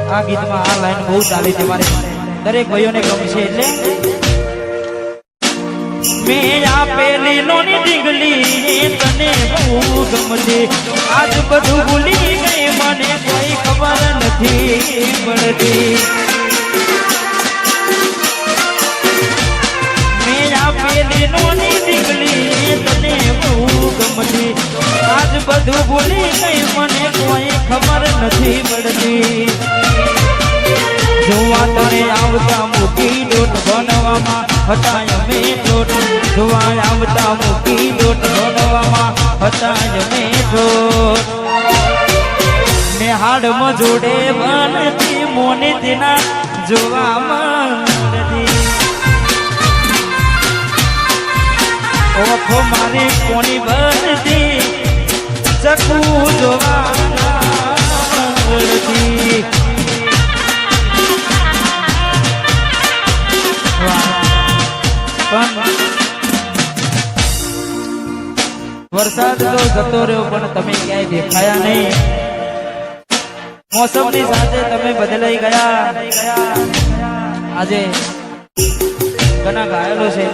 આ ગીતમાં આ લાઈન બહુ ચાલી છે મારે દરેક ભાઈઓને ગમશે એટલે મેં આપેલી લોની ડીંગલી તને બહુ ગમતી આજ બધું ભૂલી ગઈ મને કોઈ ખબર નથી પડતી મેં આપેલી લોની ડીંગલી તને બહુ ગમતી આજ બધું ભૂલી ગઈ મને કોઈ ખબર નથી પડતી જોવા તને આવતા મૂકી દોટ બનવામાં હતા અમે દોટ જોવા આવતા મૂકી દોટ બનવામાં હતા અમે દોટ ને હાડમાં જોડે બનતી મોને તેના જોવામાં ઓખો મારી કોની બનતી ચકુ જોવા મળતી વરસાદ તો જતો રહ્યો પણ તમે ક્યાંય દેખાયા નહીં મોસમની સાથે તમે બદલાઈ ગયા આજે ઘણા ઘાયલો છે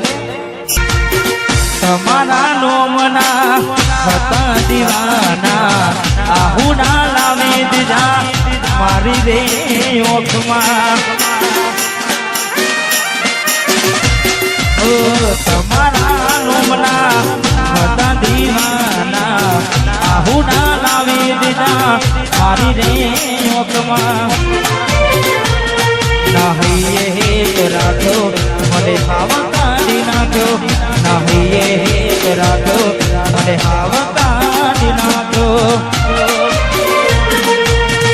તમારા નોમના હતા દીવાના આહુના લાવે દીધા મારી રે ઓખમાં તમારા નોમના હતા દીવાના આહુના લાવે દીધા મારી રે ઓખમાં નાહીએ હેત રાખો મને હાવા કાઢી નાખ્યો નાહીએ હેત રાખો મને હાવા કાઢી નાખ્યો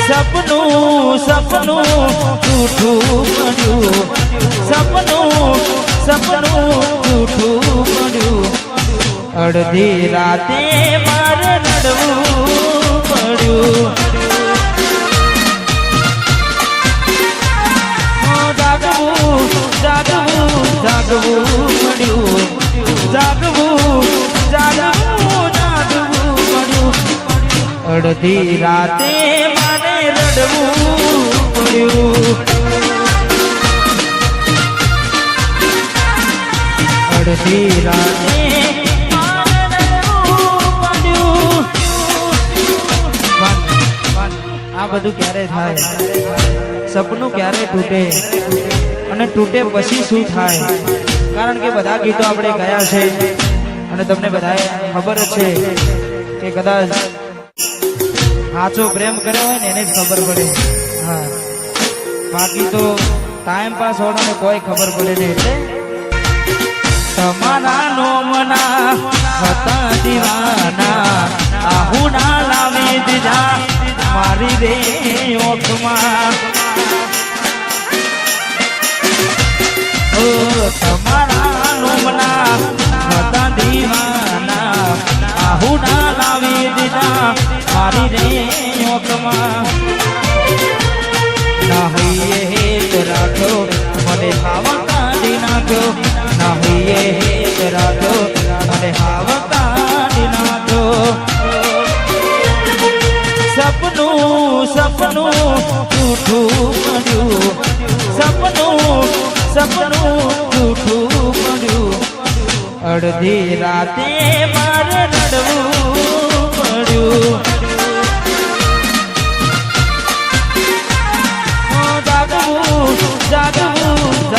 સપનું સપનું જૂઠું પડ્યું સપનું જૂઠું પડ્યું અડધી રાતે મારે રડવું પડ્યું જાગવું પડ્યું અડધી રાતે મારે રડવું પડ્યું અડધી રાતે આ બધું ક્યારે થાય સપનું ક્યારે તૂટે અને તૂટે પછી શું થાય કારણ કે બધા ગીતો આપણે ગયા છે અને તમને બધાએ ખબર જ છે કે કદાચ સાચો પ્રેમ કર્યો હોય ને એને જ ખબર પડે હા બાકી તો ટાઈમ પાસ હોવાનો કોઈ ખબર પડે નહીં એટલે તમારા નોમના હતા દીવાના આહુના લાવે દીધા મારી રે ઓખમાં તમારા નોમના હતા દીવાના આહુના લાવી દીધા મારી રે ઓખમાં નાહીએ હેત રાખો મને હાવા કાઢી નાખ્યો નાહીએ હેત રાખો મને હાવા કાઢી નાખ્યો સપનું જૂઠું પડ્યું સપનું જૂઠું પડ્યું અડધી રાતે મારે રડવું પડ્યું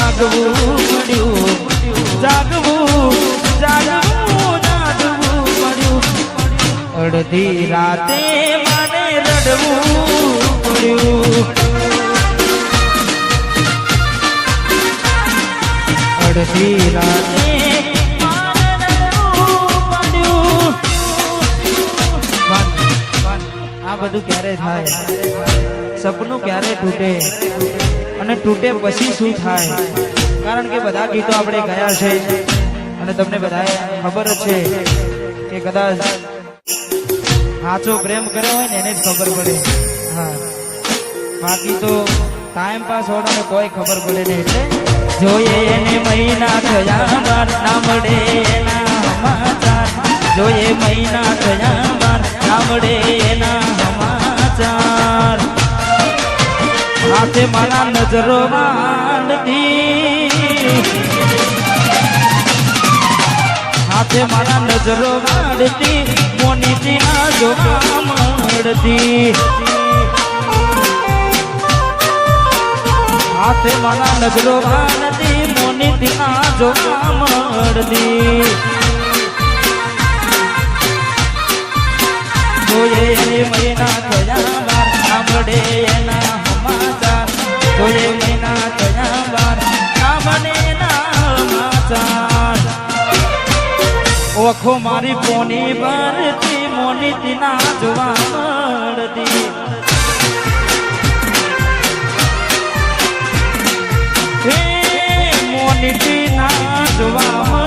જાગવું પડ્યું પડ્યું અડધી રાતે મારે રડવું પડ્યું અડધી રાતે આ બધું ક્યારે થાય સપનું ક્યારે તૂટે અને તૂટે પછી શું થાય કારણ કે બધા ગીતો આપણે ગયા છે અને તમને બધાએ ખબર જ છે કે કદાચ સાચો પ્રેમ કર્યો હોય ને એને જ ખબર પડે હા બાકી તો ટાઈમ પાસ હોવાનો કોઈ ખબર પડે નહીં એટલે જોઈએ એને મહિના થયા બાર ના મળે એના સમાચાર જોઈએ મહિના થયા બાર ના મળે એના સમાચાર હાથે મારા નજરો માંડતી હાથે મારા નજરો માંડતી મોનીતી ના જોવા મળતી હાથે મારા નજરો માંડતી મોનીતી ના જોવા મળતી જોયે મહિના થયા બાર સાંભળે એના સમાચાર જોયે મહિના થયા બાર સાંભળે એના સમાચાર ઓખો મારી પોની ભરતી મોનીતી ના જોવા મળતી હે મોનીતી ના જોવા